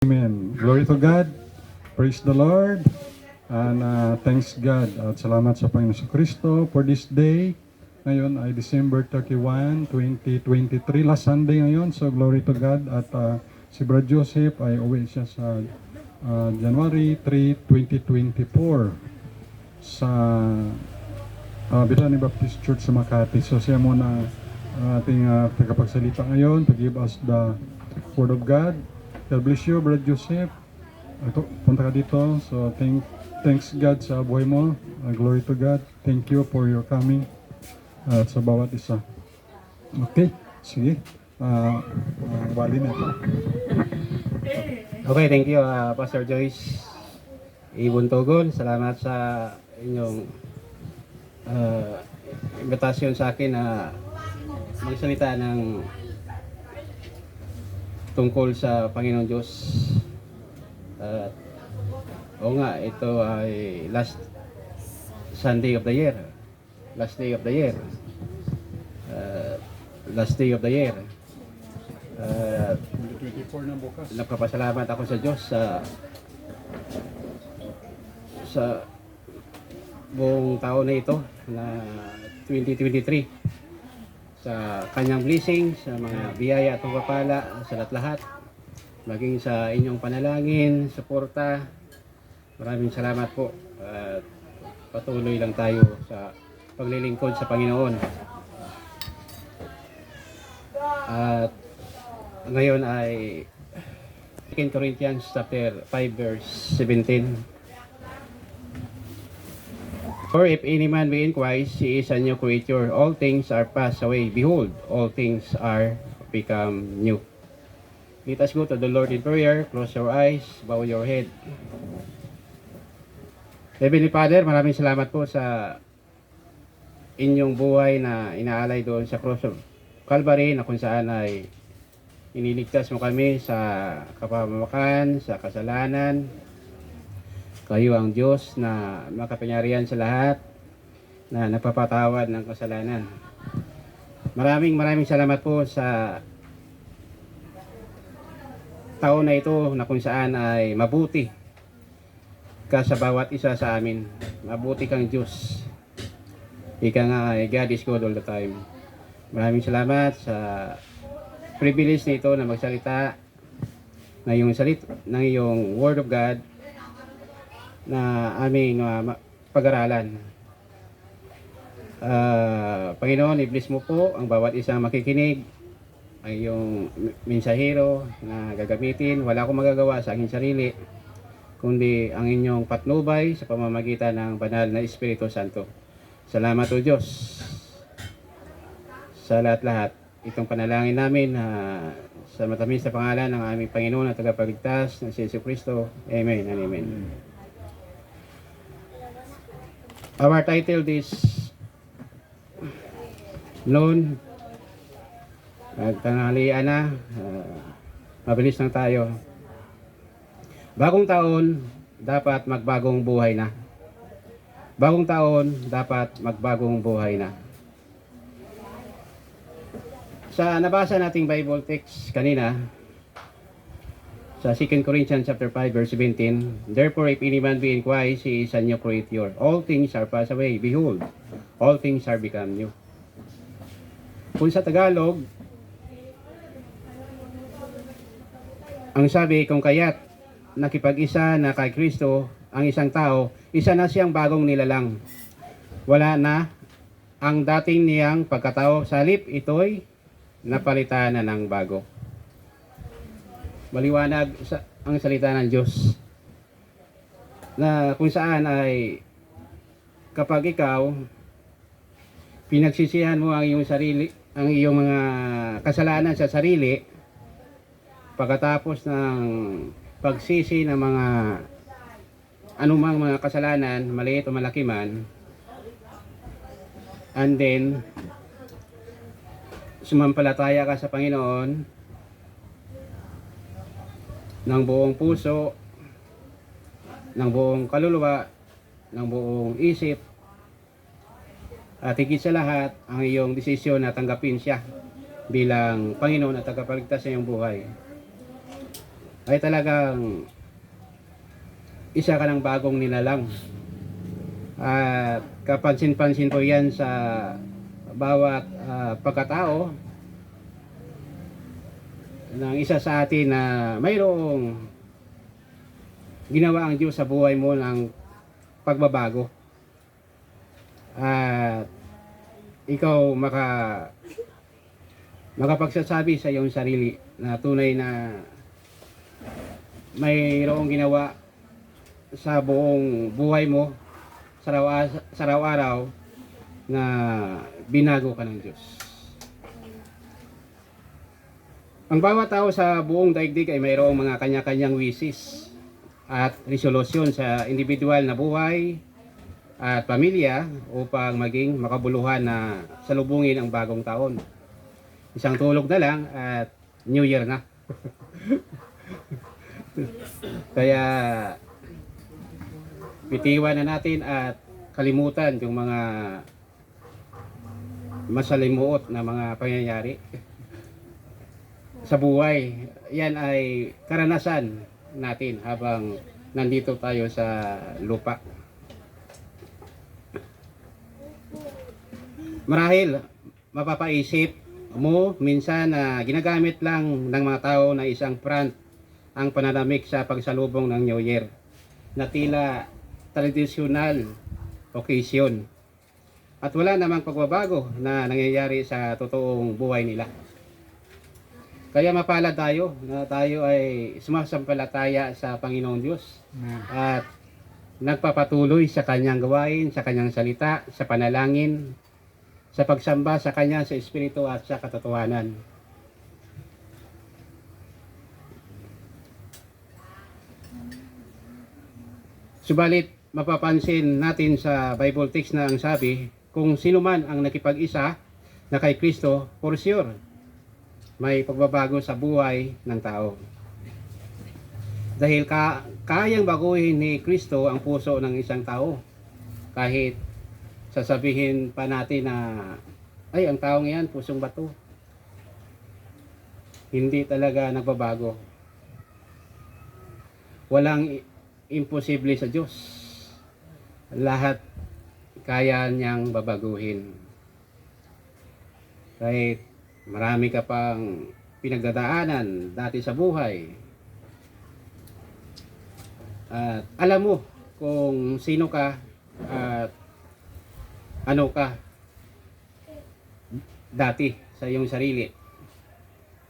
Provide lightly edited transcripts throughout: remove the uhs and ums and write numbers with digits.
Amen. Glory to God. Praise the Lord. And thanks God. At salamat sa Panginoon Kristo for this day. Ngayon ay December 31, 2023. Last Sunday ngayon. So glory to God. At si Brad Joseph ay uwi siya sa January 3, 2024 sa Bethany Baptist Church sa Makati. So siya muna ating tagapagsalita ngayon to give us the Word of God. God bless you, Brad Joseph. Ito, punta ka dito. So, thanks God sa buhay mo. Glory to God. Thank you for your coming. At sa bawat isa. Okay, sige. Wali na ito. Okay, thank you, Pastor Joyce Ibon Togon. Salamat sa inyong invitasyon sa akin na magsalita ng tungkol sa Panginoon Diyos. Oo nga, ito ay last Sunday of the year. Last day of the year. Last day of the year. 24 na bukas. Nagpapasalamat ako sa Diyos sa buong taon na ito na 2023. Sa kanyang blessing, sa mga biyaya at pagpapala sa lahat-lahat, maging sa inyong panalangin, suporta. Maraming salamat po. At patuloy lang tayo sa paglilingkod sa Panginoon. At ngayon ay 2 Corinthians chapter 5 verse 17. For if any man be in Christ, he is a new creature. All things are passed away. Behold, all things are become new. Let us go to the Lord in prayer. Close your eyes. Bow your head. Heavenly Father, maraming salamat po sa inyong buhay na inaalay doon sa cross of Calvary na kung saan ay iniligtas mo kami sa kapahamakan, sa kasalanan. Kayo ang Diyos na makapangyarihan sa lahat, na napapatawad ng kasalanan. Maraming salamat po sa taon na ito na kung saan ay mabuti ka sa bawat isa sa amin. Mabuti kang Diyos. Ika nga ay God is good all the time. Maraming salamat sa privilege nito na magsalita ng iyong Word of God na aming pag-aralan. Panginoon, i-bless mo po ang bawat isang makikinig, ang iyong mensahero na gagamitin. Wala akong magagawa sa aking sarili, kundi ang inyong patnubay sa pamamagitan ng banal na Espiritu Santo. Salamat o Diyos sa lahat-lahat. Itong panalangin namin sa matamis na pangalan ng aming Panginoon at tagapagligtas na si Jesucristo. Amen and amen. Our title is noon. Tanghalian na. Mabilis lang tayo. Bagong taon, dapat magbagong buhay na. Bagong taon, dapat magbagong buhay na. Sa nabasa nating Bible text kanina, sa 2 Corinthians chapter 5 verse 17, therefore if any man be in Christ, he is a new creature. All things are passed away. Behold, all things are become new. Kung sa Tagalog, ang sabi, kung kaya't nakipag-isa na kay Kristo ang isang tao, isa na siyang bagong nilalang. Wala na ang dating niyang pagkatao, sa halip ito'y napalitan na ng bago. Maliwanag ang salita ng Diyos na kung saan ay kapag ikaw pinagsisihan mo ang iyong sarili, ang iyong mga kasalanan sa sarili, pagkatapos ng pagsisi ng mga anumang mga kasalanan, maliit o malaki man, and then sumampalataya ka sa Panginoon ng buong puso, ng buong kaluluwa, ng buong isip, at higit sa lahat, ang iyong desisyon na tanggapin siya bilang Panginoon at tagapagligtas sa iyong buhay. ay talagang isa ka ng bagong nilalang. At kapansin-pansin ko yan sa bawat pagkatao ng isa sa atin na mayroong ginawa ang Diyos sa buhay mo ng pagbabago. At ikaw makapagsasabi sa iyong sarili na tunay na mayroong ginawa sa buong buhay mo sa araw-araw na binago ka ng Diyos. Ang bawat tao sa buong daigdig ay mayroong mga kanya-kanyang wishes at resolusyon sa individual na buhay at pamilya upang maging makabuluhan na salubungin ang bagong taon. Isang tulog na lang at New Year na. Kaya bitiwan na natin at kalimutan yung mga masalimuot na mga pangyayari sa buhay. Yan ay karanasan natin habang nandito tayo sa lupa. Marahil mapapaisip mo minsan na ginagamit lang ng mga tao na isang front ang pananamik sa pagsalubong ng New Year na tila tradisyonal occasion at wala namang pagbabago na nangyayari sa totoong buhay nila. Kaya mapalad tayo na tayo ay sumasampalataya sa Panginoong Diyos at nagpapatuloy sa kanyang gawain, sa kanyang salita, sa panalangin, sa pagsamba sa kanya sa Espiritu at sa katotohanan. Subalit mapapansin natin sa Bible text na ang sabi, kung sino man ang nakipag-isa na kay Kristo, for sure, may pagbabago sa buhay ng tao. Dahil kayang baguhin ni Kristo ang puso ng isang tao. Kahit sasabihin pa natin na, ay, ang taong yan, pusong bato. Hindi talaga nagbabago. Walang imposible sa Diyos. Lahat kaya niyang babaguhin. Kahit marami ka pang pinagdadaanan dati sa buhay. At alam mo kung sino ka at ano ka dati sa iyong sarili.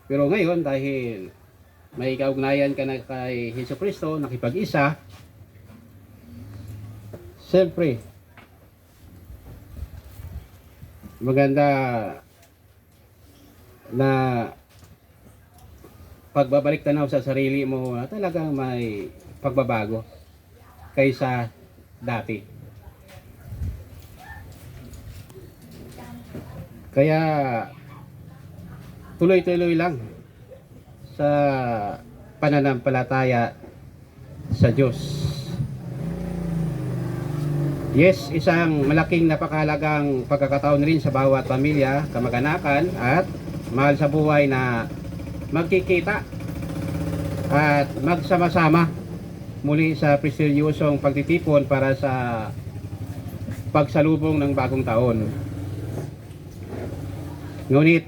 Pero ngayon dahil may kaugnayan ka na kay Jesucristo, nakipag-isa, siyempre maganda na pagbabalik tanaw sa sarili mo na talagang may pagbabago kaysa dati. Kaya tuloy-tuloy lang sa pananampalataya sa Diyos. Yes, isang malaking napakahalagang pagkakataon rin sa bawat pamilya, kamag-anakan at mahal sa buhay na magkikita at magsama-sama muli sa prestigyosong pagtitipon para sa pagsalubong ng bagong taon. Ngunit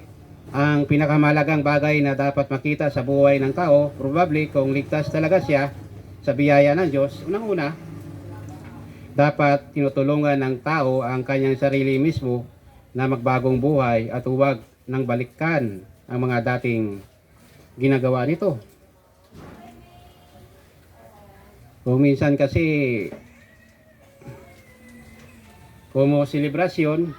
ang pinakamalagang bagay na dapat makita sa buhay ng tao, probably kung ligtas talaga siya sa biyaya ng Diyos, unang-una, dapat tinutulungan ng tao ang kanyang sarili mismo na magbagong buhay at huwag nang balikan ang mga dating ginagawa nito. Kung minsan kasi kumo selebrasyon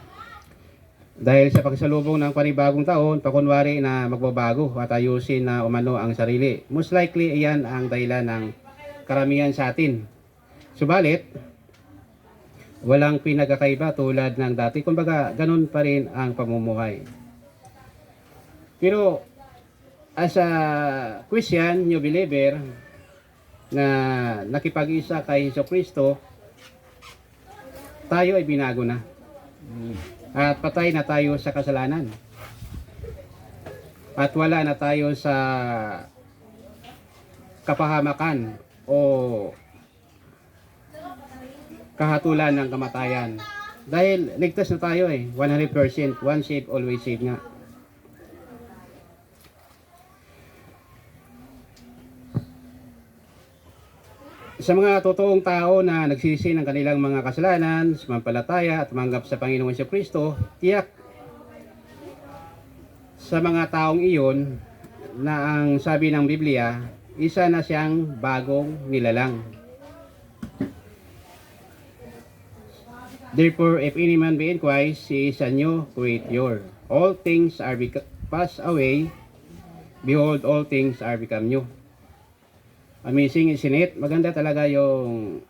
dahil sa pagsalubong ng panibagong taon, pakunwari na magbabago at ayusin na umano ang sarili. Most likely, iyan ang dahilan ng karamihan sa atin. Subalit, walang pinagkakaiba tulad ng dati. Kumbaga, ganun pa rin ang pamumuhay. Pero, as a Christian, new believer, na nakipag-isa kay Jesucristo, tayo ay binago na. At patay na tayo sa kasalanan. At wala na tayo sa kapahamakan o kahatulan ng kamatayan. Dahil ligtas na tayo 100%, one save, always save nga. Sa mga totoong tao na nagsisi ng kanilang mga kasalanan, sumampalataya at tumanggap sa Panginoong Jesucristo, tiyak sa mga taong iyon na ang sabi ng Biblia, isa na siyang bagong nilalang. Therefore, if any man be in Christ, he is a new creature. All things are passed away. Behold, all things are become new. Amazing, isn't it? Maganda talaga yung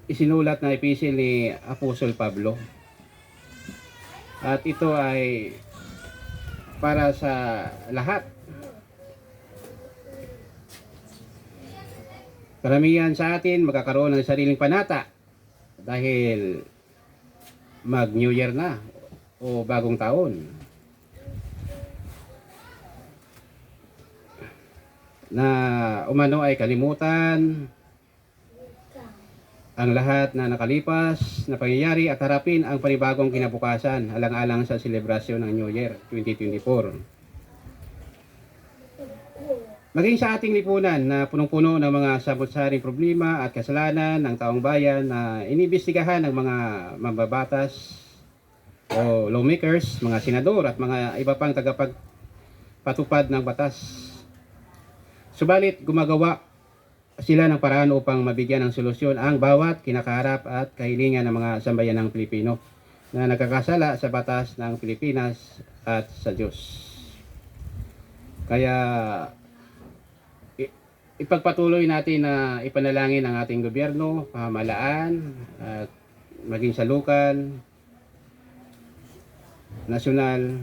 isinulat na epistle ni Apostol Pablo. At ito ay para sa lahat. Karamihan sa atin magkakaroon ng sariling panata dahil mag New Year na o bagong taon. Na umano ay kalimutan ang lahat na nakalipas na pangyayari at harapin ang panibagong kinabukasan alang-alang sa selebrasyon ng New Year 2024. Maging sa ating lipunan na punong-puno ng mga sabot-saring problema at kasalanan ng taong bayan na iniimbestigahan ng mga mambabatas o lawmakers, mga senador at mga iba pang tagapagpatupad ng batas. Subalit gumagawa sila ng paraan upang mabigyan ng solusyon ang bawat kinakaharap at kahilingan ng mga sambayanang Pilipino na nagkakasala sa batas ng Pilipinas at sa Diyos. Kaya ipagpatuloy natin na ipanalangin ang ating gobyerno, pamahalaan at maging salukan, nasyonal,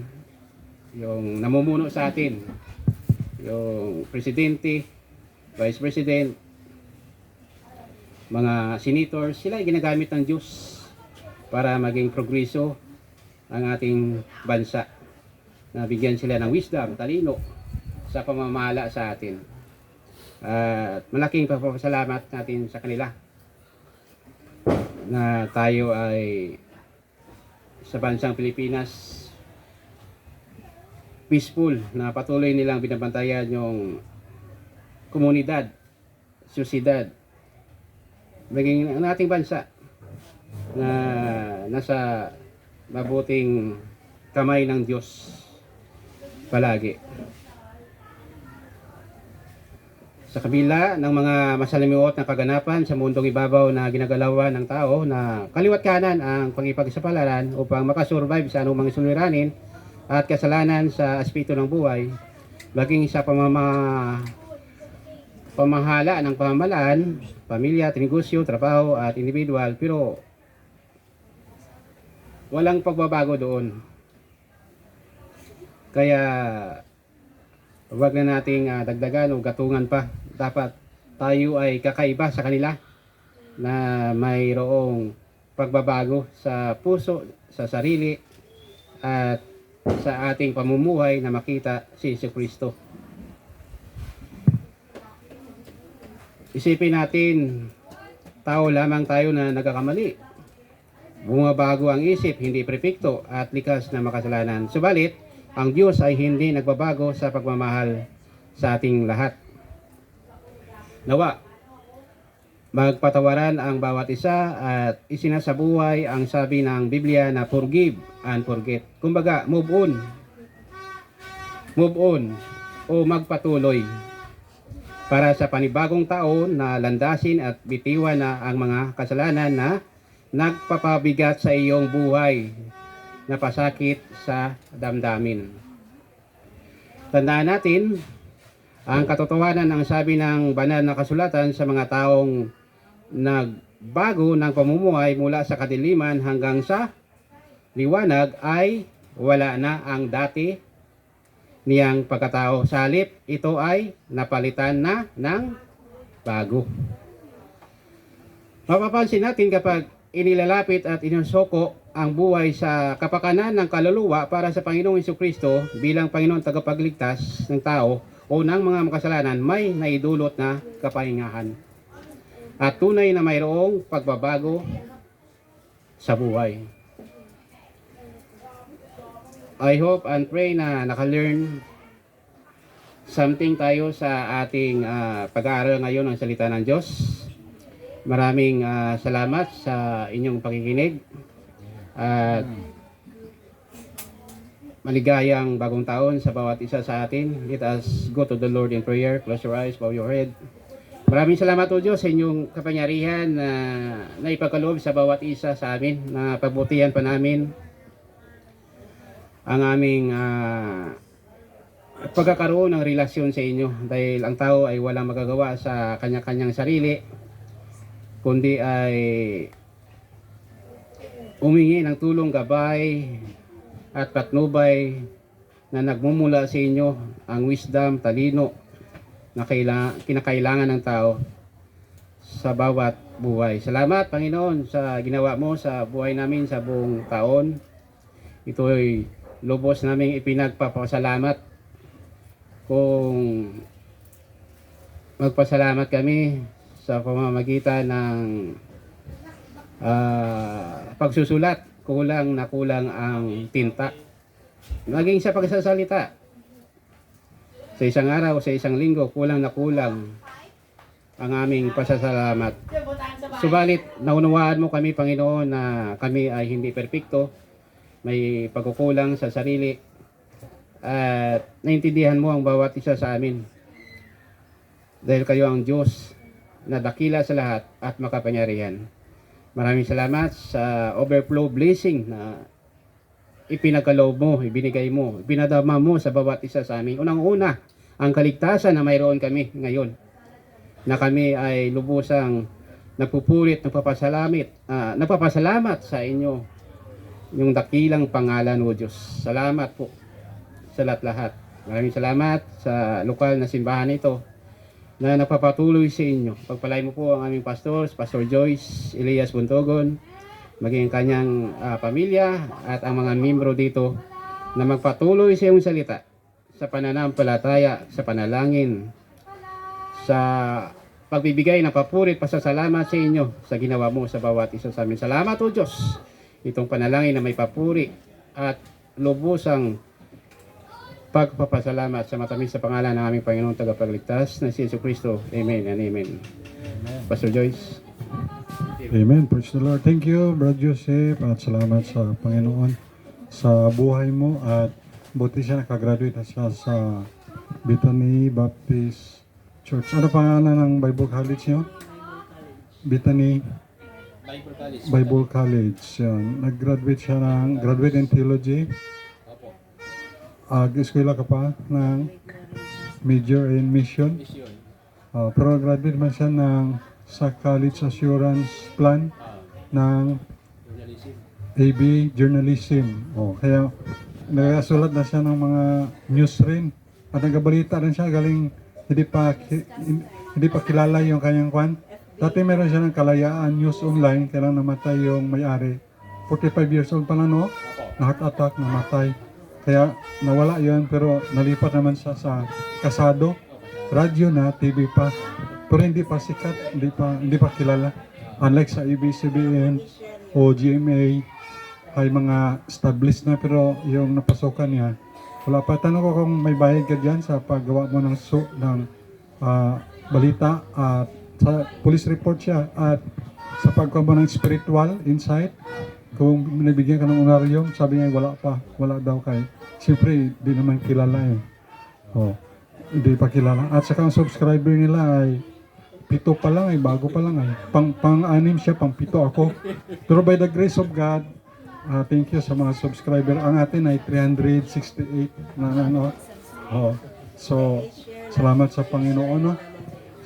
yung namumuno sa atin, yung presidente, vice president, mga senators, sila ay ginagamit ng Diyos para maging progreso ang ating bansa. Nabigyan sila ng wisdom, talino sa pamamahala sa atin. At malaking pagpapasalamat natin sa kanila na tayo ay sa bansang Pilipinas peaceful, na patuloy nilang binabantayan yung komunidad, syudad, maging ang ating bansa na nasa mabuting kamay ng Diyos palagi. Sa kabila ng mga masalimuot na kaganapan sa mundong ibabaw na ginagalawan ng tao na kaliwat kanan ang pakipagsapalaran upang makasurvive sa anumang suliranin at kasalanan sa aspeto ng buhay, maging sa pamahala ng pamahalaan, pamilya, negosyo, trabaho at individual, pero walang pagbabago doon. Kaya huwag na nating dagdagan o gatungan pa. Dapat tayo ay kakaiba sa kanila na mayroong pagbabago sa puso, sa sarili at sa ating pamumuhay na makita si Jesucristo. Isipin natin, tao lamang tayo na nagkakamali. Bumabago ang isip, hindi perpekto at likas na makasalanan. Subalit, ang Diyos ay hindi nagbabago sa pagmamahal sa ating lahat. Nawa, magpatawaran ang bawat isa at isinasabuhay ang sabi ng Biblia na forgive and forget. Kumbaga, move on o magpatuloy para sa panibagong taon na landasin at bitiwan na ang mga kasalanan na nagpapabigat sa iyong buhay na pasakit sa damdamin. Tandaan natin ang katotohanan ng sabi ng banal na kasulatan sa mga taong nagbago ng pamumuhay mula sa kadiliman hanggang sa liwanag ay wala na ang dati niyang pagkatao. Sa halip, ito ay napalitan na ng bago. Mapapansin natin kapag inilalapit at inusuko ang buhay sa kapakanan ng kaluluwa para sa Panginoong Jesucristo bilang Panginoon tagapagligtas ng tao o o ng mga makasalanan may naidulot na kapahingahan at tunay na mayroong pagbabago sa buhay. I hope and pray na naka-learn something tayo sa ating pag-aaral ngayon ng salita ng Diyos. Maraming salamat sa inyong pakikinig at maligayang bagong taon sa bawat isa sa atin. Let us go to the Lord in prayer. Close your eyes, bow your head. Maraming salamat o Diyos sa inyong kapangyarihan na ipagkaloob sa bawat isa sa amin, na pagbutihan pa namin ang aming pagkakaroon ng relasyon sa inyo, dahil ang tao ay walang magagawa sa kanya-kanyang sarili kundi ay humingi ng tulong, gabay at patnubay na nagmumula sa inyo, ang wisdom, talino na kinakailangan ng tao sa bawat buhay. Salamat Panginoon sa ginawa mo sa buhay namin sa buong taon. Ito ay lubos naming ipinagpapasalamat. Kung magpasalamat kami sa pamamagitan ng pagsusulat, kulang na kulang ang tinta. Maging sa pagsasalita, sa isang araw, sa isang linggo, kulang na kulang ang aming pasasalamat. Subalit, naunawaan mo kami, Panginoon, na kami ay hindi perpekto, may pagkukulang sa sarili, at naintindihan mo ang bawat isa sa amin. Dahil kayo ang Diyos na dakila sa lahat at makapangyarihan. Maraming salamat sa overflow blessing na ipinagkaloob mo, ibinigay mo, ibinadama mo sa bawat isa sa amin. Unang-una, ang kaligtasan na mayroon kami ngayon, na kami ay lubusang nagpupurit, nagpapasalamat sa inyo, yung dakilang pangalan o Diyos. Salamat po sa lahat-lahat. Maraming salamat sa lokal na simbahan ito na nagpapatuloy sa inyo. Pagpalain mo po ang aming pastors, Pastor Joyce Elias Buntogon, maging ang kanyang pamilya at ang mga miyembro dito na magpatuloy sa iyong salita, sa pananampalataya, sa panalangin, sa pagbibigay ng papurit, pasasalamat sa inyo sa ginawa mo sa bawat isa sa amin. Salamat o Diyos, itong panalangin na may papuri at lubusang pagpapasalamat sa matamis sa pangalan ng aming Panginoong Tagapagligtas na si Jesucristo. Amen and amen. Pastor Joyce. Amen. Praise the Lord. Thank you, Brad Joseph, at salamat sa Panginoon sa buhay mo, at buti siya nakagraduate na siya sa Bethany Baptist Church. Ano pangalan ng Bible College niyo? Bethany Bible College. Yan. Nag-graduate siya ng graduate in theology. Eskwela ka pa ng major in mission. Pero graduate man siya sa College Assurance Plan ng AB Journalism. Kaya nagasulat na siya ng mga news rin. At nagabalita rin siya galing hindi pa kilala yung kanyang kwan. Dati meron siya ng Kalayaan News Online, kaya namatay yung may-ari. 45 years old pa lang, no? Na heart attack, namatay. Kaya nawala yun, pero nalipat naman siya sa Kasado. Radyo na, TV pa. Pero hindi pa sikat, hindi pa kilala. Unlike sa ABS-CBN o GMA, ay mga established na, pero yung napasukan niya, wala pa. Tanong ko kung may bayad ka dyan sa paggawa mo ng balita, at sa police report siya, at sa paggawa mo ng spiritual insight. Kung nabigyan ka ng honorarium, sabi niya wala pa, wala daw kay. Siyempre, di naman kilala eh. Hindi pa kilala. At saka ang subscriber nila ay 7 pa lang, bago pa lang. Pang-anim siya, pang-7 ako. Pero by the grace of God, thank you sa mga subscriber. Ang atin ay 368 na ano. So, salamat sa Panginoon. No?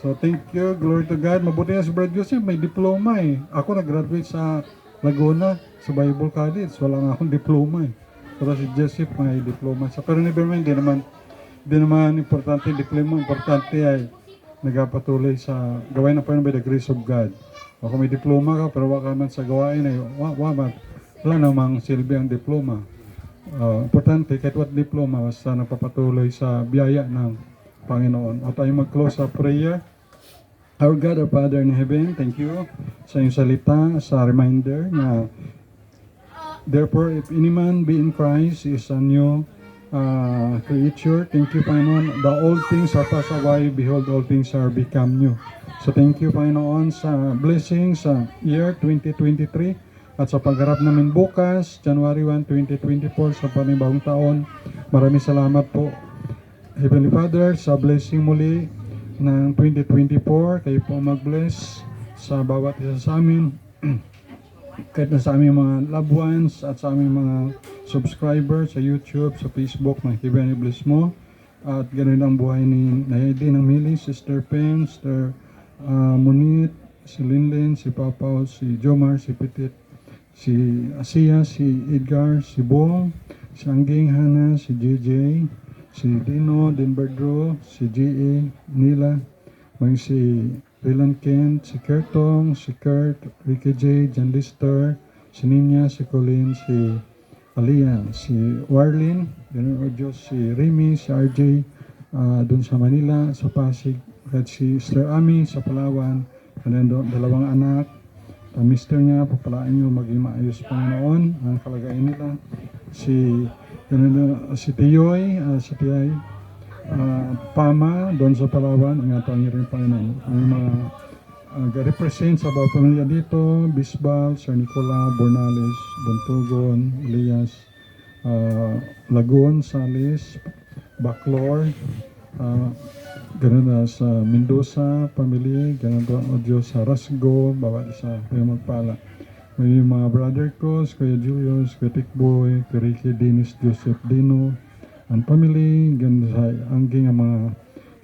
So, thank you, glory to God. Mabuti na si Brad Joseph, may diploma eh. Ako nag-graduate sa Laguna, sa Bible College. Wala nga akong diploma eh. Pero si Joseph may diploma siya. Pero never mind, di naman importante yung diploma. Importante ay nagpatuloy sa gawain ng Panginoon by the grace of God. O kung may diploma ka, pero wala ka man sa gawain ay wala namang silbi ang diploma. Importante, kahit what diploma, basta napapatuloy sa biyaya ng Panginoon. At tayo mag-close sa prayer. Our God, our Father in heaven, thank you sa iyong salita, sa reminder na therefore, if any man be in Christ, he is a new creature. Thank you, Panginoon. The old things are passed away. Behold, all things are become new. So, thank you, Panginoon, sa blessing sa year 2023 at sa pagharap namin bukas, January 1, 2024, sa panibagong taon. Maraming salamat po, Heavenly Father, sa blessing muli ng 2024. Kayo po mag-bless sa bawat isa sa amin. Kahit na sa aming mga loved ones at sa aming mga subscribers sa YouTube, sa Facebook, na Heavenly bless mo. At ganoon ang buhay ni Nayadi ng Mili, Sister Pen, Sister Munit, si Linlin, si Papaw, si Jomar, si Petit, si Asia, si Edgar, si Bong, si Angging Hana, si JJ, si Dino, Denberdro, si G.A., Nila, may si Rylan Kent, si Kertong, si Kurt, Ricky J, John Lister, si Ninya, si Colin, si Alia, si Warlin, ganoon o Diyos, si Remy, si RJ, doon sa Manila, sa Pasig, at si Sister Ami sa Palawan, kanilang dalawang anak, mister niya, papalaan niyo maging maayos Panginoon ang kalagayan nila. Si Tiyoy, si Tiyay, Pama, doon sa Palawan, ingatan niyo rin Panginoon. Ang mga represent sa bawat pamilya dito, Bisbal, Sir Nicola, Bornales, Buntugon, Elias, Lagun, Salis, Baclor, ganun na sa Mendoza, family, ganun doon o Diyos sa Rasgo, bawat isa, kayo magpala. May mga brother ko, Kuya Julius, Kuya Tikboy, Kuya Ricky, Dennis, Joseph, Dino, and family, ganun sa Angging, ang mga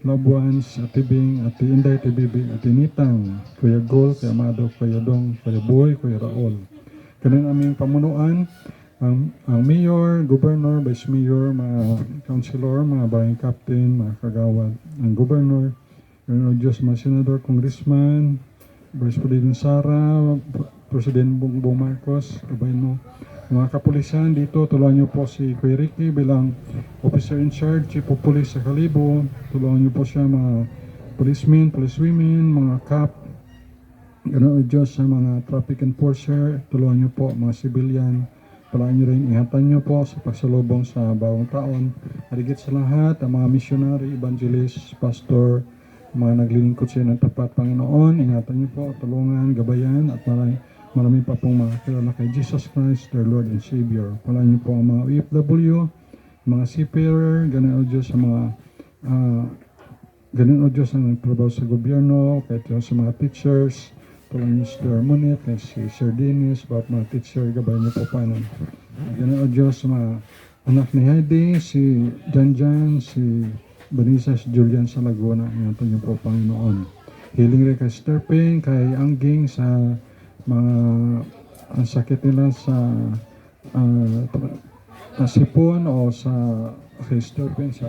loved ones, Ate Bing, Ate Inday, Ate Bibi, Ate Nitang, Kuya Gol, Kuya Amado, Kuya Dong, Kuya Boy, Kuya Raul. Ganun aming pamunuan, ang mayor, governor, vice mayor, mga councilor, mga barangay captain, mga kagawad, ang governor, ganun o Diyos, mga senador, congressman, Vice President Sara, President Bongbong Marcos, kabayan mo, mga kapulisan dito, tulungan niyo po si Kuya Ricky bilang officer in charge, chief of police sa Kalibo, tulungan niyo po siya mga policemen, policewomen, mga cop, ganun o Diyos sa mga traffic enforcer, tulungan niyo po mga civilian, palaan niyo rin, ingatan niyo po sa pagsalubong sa bawang taon. Harigit sa lahat, ang mga missionary, evangelist, pastor, mga naglilingkod siya ng tapat Panginoon, ingatan niyo po, tulungan, gabayan, at marami pa pong mga kilala kay Jesus Christ, their Lord and Savior. Palaan niyo po ang mga OFW, mga seafarer, ganun o Diyos sa mga ganun o Diyos ang nagtrabaho sa gobyerno, kahit sa mga teachers, tulong ni Sister Harmonia, kay si Sir Dennis, bawat mga teacher, gabay niyo po paano. Ganun o Diyos sa mga anak ni Heidi, si Janjan, si Vanessa, si Julian sa Laguna, ingatan niyo po Panginoon. Healing rin kay Sister Ping, kay Angging sa mga sakit nila sa sipon o sa kay Sister Ping sa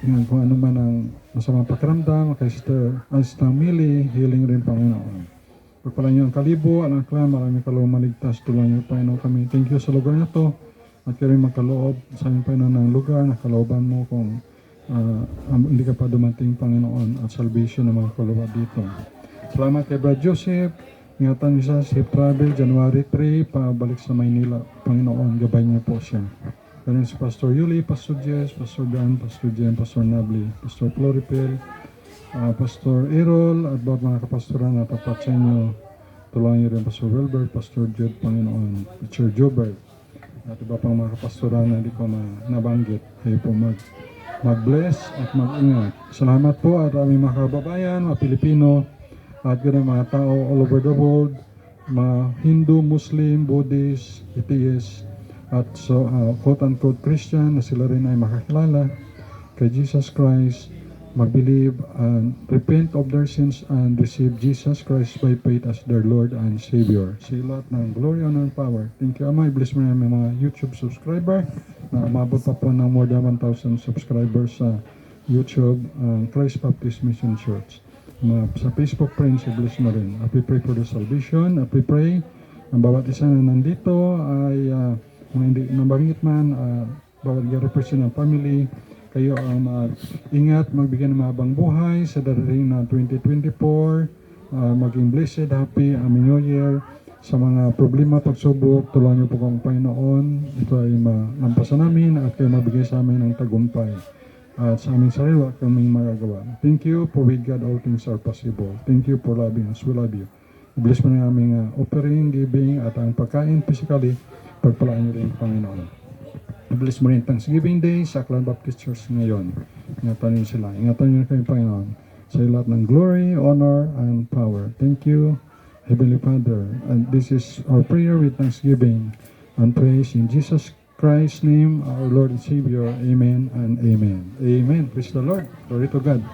kung ano man ang masamang pakiramdam, kay Sister Mili, healing rin Panginoon. Pagpalang niyo ang Kalibo, ang Aklan, maraming kaloob maligtas, tulungan niyo Panginoon kami. Thank you sa lugar na to at kayo rin magkaloob sa aming Panginoon ng lugar na kalooban mo kung hindi ka pa dumating Panginoon at salvation ng mga kaloob dito. Salamat kay Brad Joseph, ingatan niyo sa safe travel, January 3, pabalik sa Maynila. Panginoon, gabay niyo po siya. Ganun si Pastor Yuli, Pastor Jess, Pastor Dan, Pastor Jen, Pastor Nabli, Pastor Floripel, Pastor Errol, at bawat mga kapastoran na tapat sa inyo. Tulungan niyo rin Pastor Wilbert, Pastor Jude, Panginoon, Pastor Jobert, at iba pang mga kapastoran na hindi ko nabanggit. Kayo po mag-bless at mag-ingat. Salamat po at aming mga kababayan, mga Pilipino, at gano'n mga tao all over the world, mga Hindu, Muslim, Buddhist, Atheist, at so quote-unquote Christian na sila rin ay makakilala kay Jesus Christ, mag-believe and repent of their sins and receive Jesus Christ by faith as their Lord and Savior. Sa lahat ng glory, honor, and power. Thank you, Ama. I-bless mo na yung mga YouTube subscriber na umabot pa po ng more than 1,000 subscribers sa YouTube, Christ Baptist Mission Church. Sa Facebook friends, i-bless mo rin. I pray for the salvation. I pray ang bawat isa na nandito ay mga hindi nabanggit man, bawat represent ng family, kayo ang mag-ingat, magbigay ng mahabang buhay sa darating na 2024. Maging blessed, happy, New Year. Sa mga problema, pagsubok, tulungan niyo po kong Panginoon. Ito ay malampasan namin at kayo mabigay sa amin ng tagumpay. At sa aming sarili, wala kaming magagawa. Thank you for with God, all things are possible. Thank you for loving us. We love you. Bless mo na aming offering, giving, at ang pagkain physically. Pagpalaan niyo rin, Panginoon. Bless mo rin Thanksgiving Day sa Aklan Baptist Church ngayon. Ingatan niyo sila. Ingatan niyo kami, Panginoon. Sa lahat ng glory, honor, and power. Thank you, Heavenly Father. And this is our prayer with thanksgiving and praise in Jesus Christ's name, our Lord and Savior. Amen and amen. Amen. Praise the Lord. Glory to God.